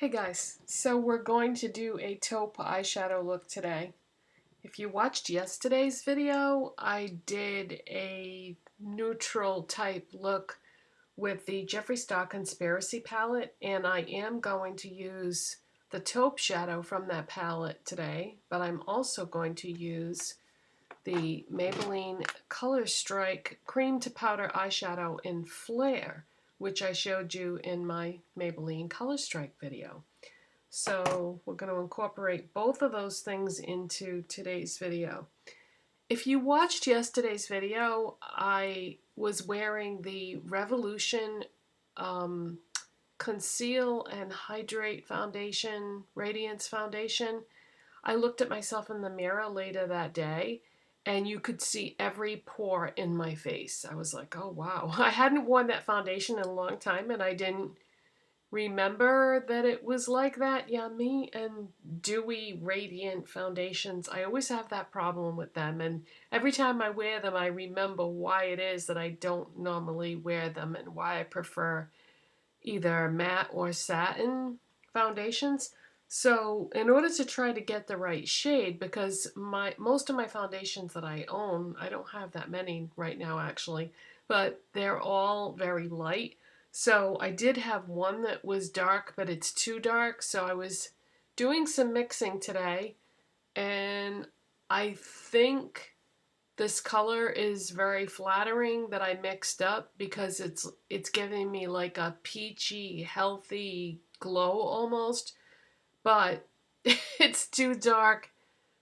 Hey guys, so we're going to do a taupe eyeshadow look today. If you watched yesterday's video, I did a neutral type look with the Jeffree Star Conspiracy palette, and I am going to use the taupe shadow from that palette today, but I'm also going to use the Maybelline Color Strike Cream to Powder eyeshadow in Flare, which I showed you in my Maybelline Color Strike video. So we're going to incorporate both of those things into today's video. If you watched yesterday's video, I was wearing the Revolution Conceal and Hydrate Foundation, Radiance Foundation. I looked at myself in the mirror later that day, and you could see every pore in my face. I was like, oh wow. I hadn't worn that foundation in a long time, and I didn't remember that it was like that. Yeah, me and dewy, radiant foundations, I always have that problem with them. And every time I wear them, I remember why it is that I don't normally wear them and why I prefer either matte or satin foundations. So in order to try to get the right shade, because most of my foundations that I own, I don't have that many right now actually, but they're all very light. So I did have one that was dark, but it's too dark. So I was doing some mixing today, and I think this color is very flattering that I mixed up because it's giving me like a peachy, healthy glow almost, but it's too dark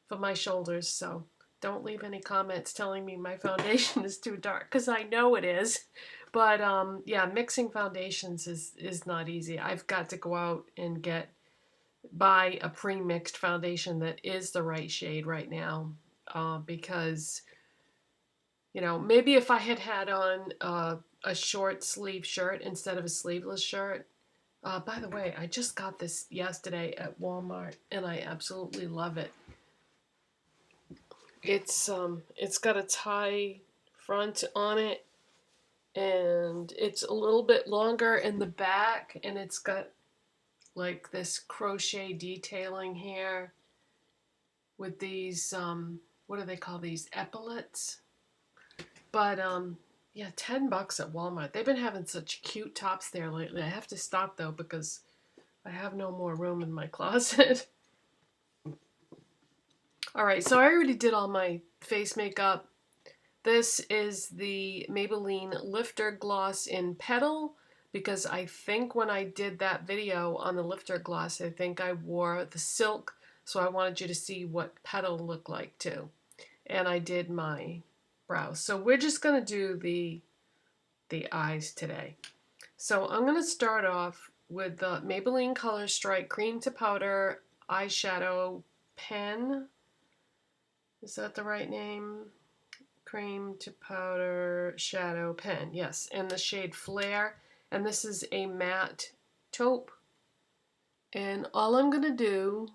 for my shoulders, so don't leave any comments telling me my foundation is too dark, because I know it is. But yeah, mixing foundations is not easy. I've got to go out and buy a pre-mixed foundation that is the right shade right now, because you know, maybe if I had on a short sleeve shirt instead of a sleeveless shirt. By the way, I just got this yesterday at Walmart, and I absolutely love it. It's got a tie front on it, and it's a little bit longer in the back, and it's got like this crochet detailing here with these what do they call these, epaulets? But yeah, $10 at Walmart. They've been having such cute tops there lately. I have to stop though because I have no more room in my closet. Alright, so I already did all my face makeup. This is the Maybelline Lifter Gloss in Petal, because I think when I did that video on the Lifter Gloss, I think I wore the silk, so I wanted you to see what Petal looked like too. And I did my brows. So we're just going to do the eyes today. So I'm going to start off with the Maybelline Color Strike Cream to Powder Eyeshadow Pen. Is that the right name? Cream to Powder Shadow Pen. Yes, in the shade Flare. And this is a matte taupe. And all I'm going to do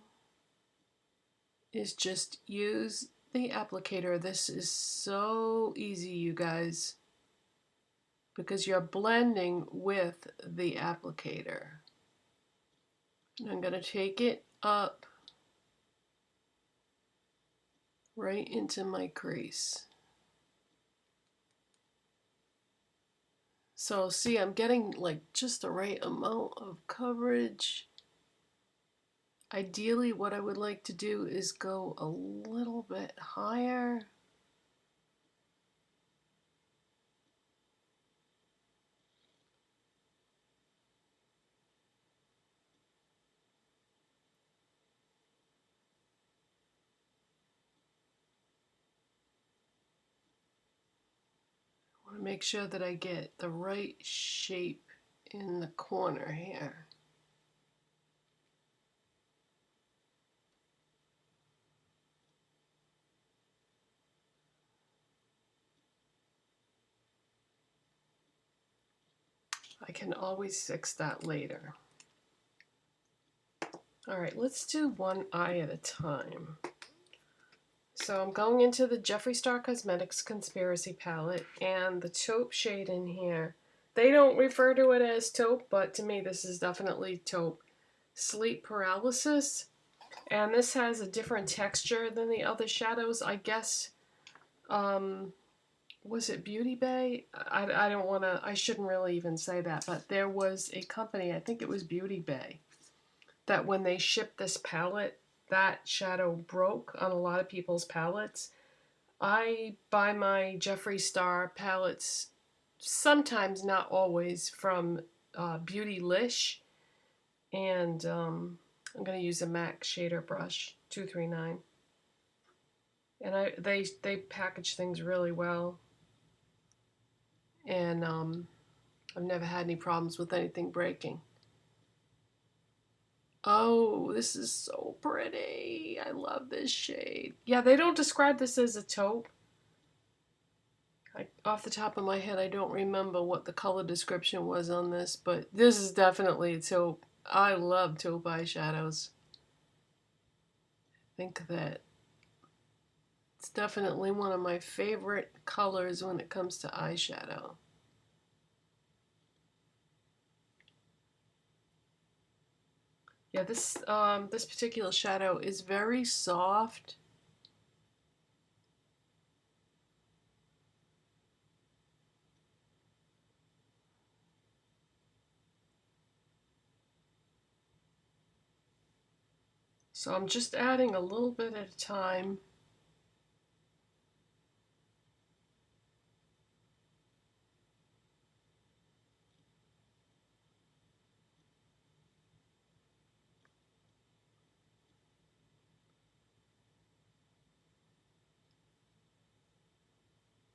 is just use the applicator. This is so easy, you guys, because you're blending with the applicator. And I'm going to take it up right into my crease. So see, I'm getting like just the right amount of coverage. Ideally, what I would like to do is go a little bit higher. I want to make sure that I get the right shape in the corner here. I can always fix that later. Alright, let's do one eye at a time. So I'm going into the Jeffree Star Cosmetics Conspiracy palette, and the taupe shade in here, they don't refer to it as taupe, but to me this is definitely taupe. Sleep Paralysis. And this has a different texture than the other shadows. I guess, was it Beauty Bay? I don't want to, I shouldn't really even say that, but there was a company, I think it was Beauty Bay, that when they shipped this palette, that shadow broke on a lot of people's palettes. I buy my Jeffree Star palettes, sometimes, not always, from Beautylish, and I'm going to use a MAC shader brush, 239. And they package things really well, and I've never had any problems with anything breaking. Oh, this is so pretty. I love this shade. Yeah, they don't describe this as a taupe. Off the top of my head, I don't remember what the color description was on this, but this is definitely a taupe. I love taupe eyeshadows. I think that it's definitely one of my favorite colors when it comes to eyeshadow. Yeah, this particular shadow is very soft. So I'm just adding a little bit at a time.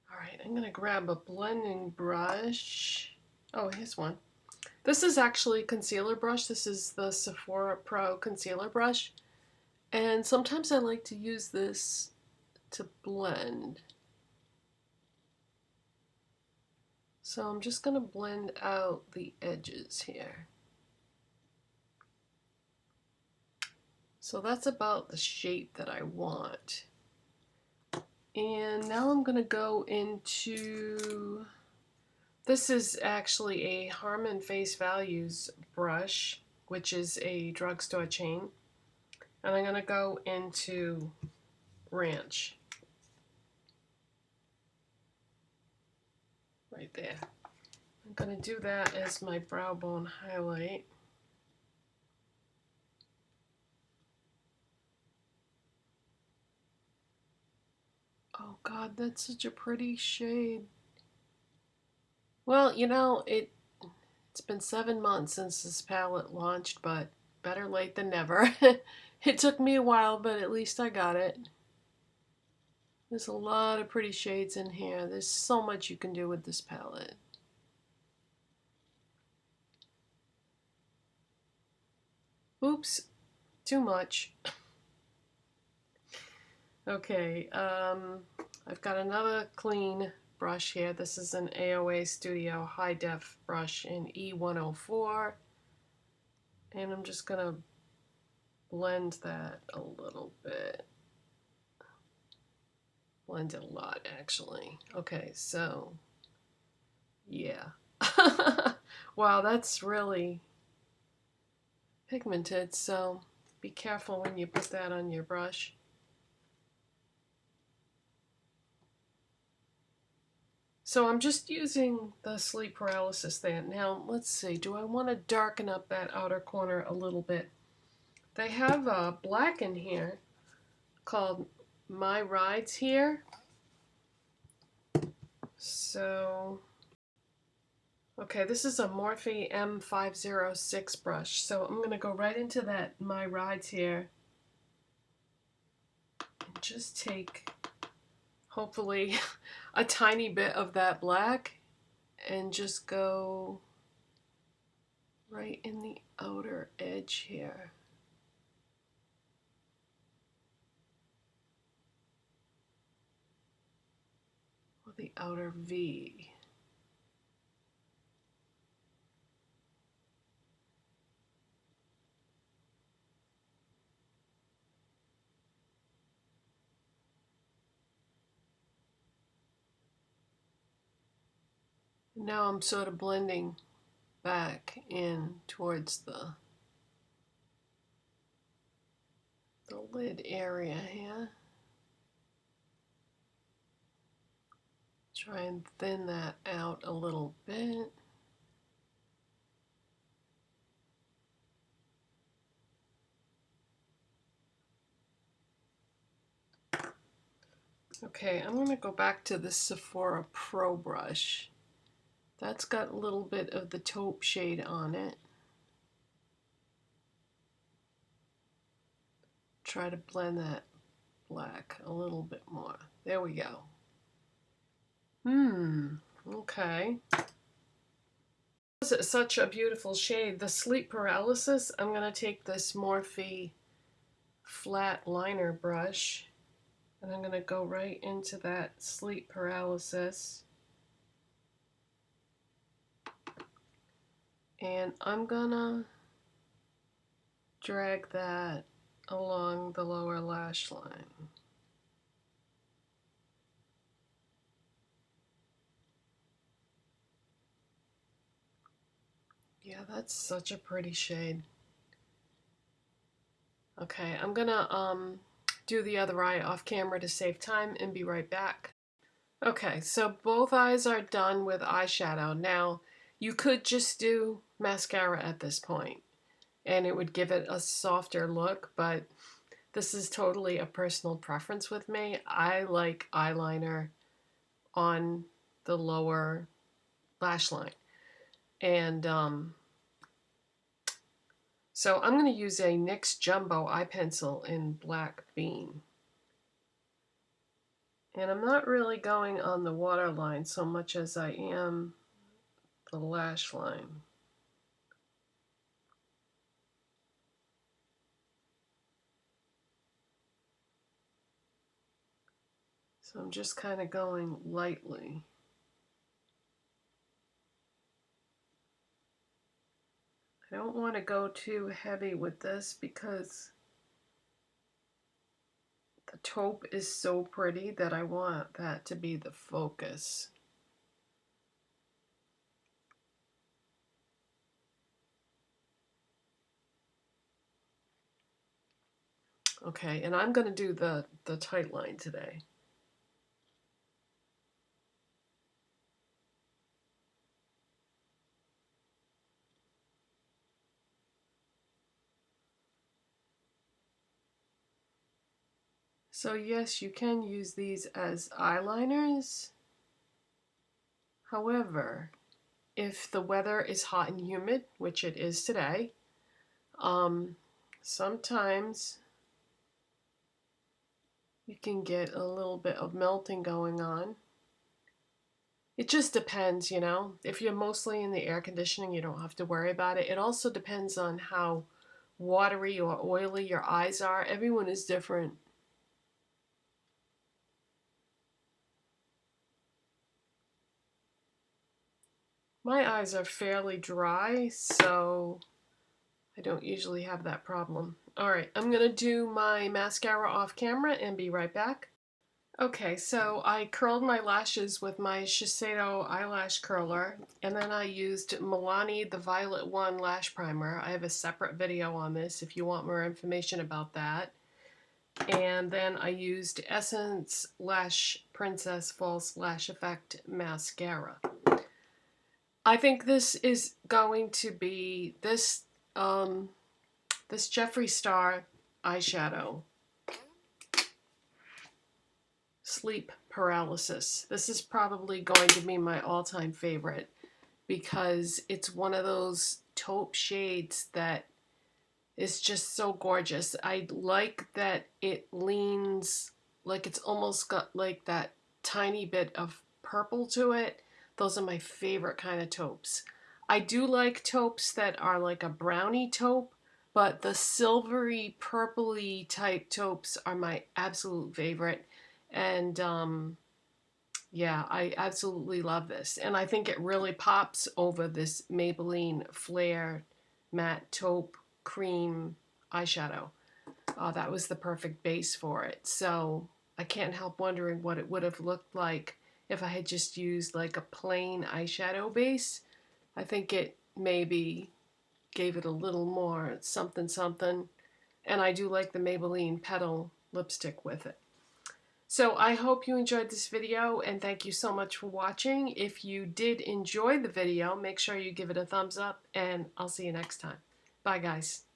All right, I'm gonna grab a blending brush. Oh, here's one. This is actually a concealer brush. This is the Sephora Pro concealer brush. And sometimes I like to use this to blend. So I'm just going to blend out the edges here. So that's about the shape that I want. And now I'm going to go into, this is actually a Harmon Face Values brush, which is a drugstore chain. And I'm going to go into Ranch. Right there. I'm going to do that as my brow bone highlight. Oh God, that's such a pretty shade. Well, you know, it's been 7 months since this palette launched, but better late than never. It took me a while, but at least I got it. There's a lot of pretty shades in here. There's so much you can do with this palette. Oops, too much. Okay, I've got another clean brush here. This is an AOA Studio High Def brush in E104. And I'm just gonna blend that a little bit. Blend it a lot, actually. Okay, so, yeah. Wow, that's really pigmented, so be careful when you put that on your brush. So I'm just using the sleep paralysis there. Now, let's see, do I want to darken up that outer corner a little bit? They have a black in here called My Rides here. So, okay, this is a Morphe M506 brush. So I'm going to go right into that My Rides here. And just take, hopefully, a tiny bit of that black and just go right in the outer edge here. Or the outer V. Now I'm sort of blending back in towards the lid area here. Try and thin that out a little bit. Okay, I'm going to go back to the Sephora Pro brush. That's got a little bit of the taupe shade on it. Try to blend that black a little bit more. There we go. Okay. This is such a beautiful shade. The Sleep Paralysis, I'm going to take this Morphe flat liner brush and I'm going to go right into that Sleep Paralysis. And I'm going to drag that along the lower lash line. Yeah, that's such a pretty shade. Okay, I'm gonna do the other eye off camera to save time and be right back. Okay, so both eyes are done with eyeshadow. Now, you could just do mascara at this point and it would give it a softer look, but this is totally a personal preference with me. I like eyeliner on the lower lash line. And so I'm going to use a NYX Jumbo eye pencil in Black Bean. And I'm not really going on the waterline so much as I am the lash line. So I'm just kind of going lightly. I don't want to go too heavy with this because the taupe is so pretty that I want that to be the focus. Okay, and I'm going to do the tight line today. So yes, you can use these as eyeliners. However, if the weather is hot and humid, which it is today, sometimes you can get a little bit of melting going on. It just depends, you know. If you're mostly in the air conditioning, you don't have to worry about it. It also depends on how watery or oily your eyes are. Everyone is different. My eyes are fairly dry, so I don't usually have that problem. Alright, I'm going to do my mascara off camera and be right back. Okay, so I curled my lashes with my Shiseido eyelash curler, and then I used Milani the Violet One Lash Primer. I have a separate video on this if you want more information about that. And then I used Essence Lash Princess False Lash Effect Mascara. I think this is going to be this Jeffree Star eyeshadow. Sleep Paralysis. This is probably going to be my all-time favorite because it's one of those taupe shades that is just so gorgeous. I like that it leans, like it's almost got like that tiny bit of purple to it. Those are my favorite kind of taupes. I do like taupes that are like a brownie taupe, but the silvery purpley type taupes are my absolute favorite. And yeah, I absolutely love this. And I think it really pops over this Maybelline Flare Matte Taupe Cream eyeshadow. That was the perfect base for it. So I can't help wondering what it would have looked like if I had just used like a plain eyeshadow base. I think it maybe gave it a little more something something. And I do like the Maybelline Petal lipstick with it. So I hope you enjoyed this video, and thank you so much for watching. If you did enjoy the video, make sure you give it a thumbs up, and I'll see you next time. Bye, guys.